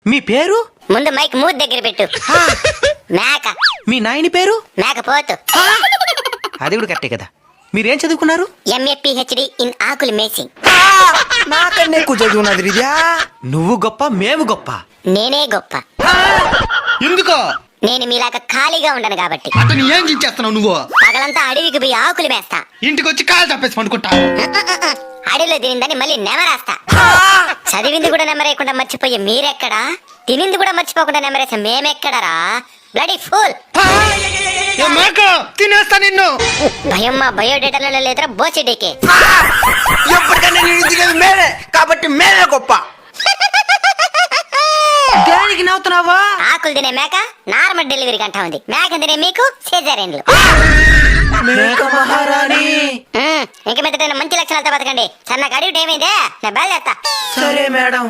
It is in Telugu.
మీ పేరు? ముందు మైక్ మూతి దగ్గర పెట్టు. మేక. మీ నాయని పేరు? మేకపోతు. అది కూడా కరెక్టే కదా. మీరేం చదువుకున్నారు? MA PhD ఇన్ ఆకులు మేసింగ్. నాకన్నా ఎక్కువ చదువున్నది రిజా. నువ్వు గొప్ప, మేము గొప్ప. నేనే గొప్ప. ఎందుకో? నేను మీలాగా ఖాళీగా ఉండను కాబట్టి. అతను ఏం చేస్తున్నావు నువ్వు? పగలంతా అడవికి పోయి ఆకులు మేస్తా. ఇంటికి వచ్చి కాలు తప్పేసి పండుకుంటా. అడవిలో తినిందని మళ్ళీ నెమరేస్తా. చదివింది కూడా నెమరేయకుండా మర్చిపోయే మీరెక్కడా? తినింది కూడా మర్చిపోకుండా నెమరేసే మేమెక్కడరా? Bloody fool. తినేస్తా నిన్ను. భయం మా బయోడేటాలలో లేదురా బోచెడేకే. ఎప్పటికన్నా నేను తినేది మేమే కాబట్టి మేమే గొప్ప. దేనికి నవ్వుతున్నావా? ఆకులు తినే మేక నార్మల్ డెలివరీ కంటా ఉంది. మేక తినే మీకు సిజేరియన్లు. మేక మహారాణి. ఇంక మీద మంచి లక్షణాలతో బతకండి. సన్నగా అడిగి ఏమైందే? నేను బయలుదేస్తా. సరే మేడం.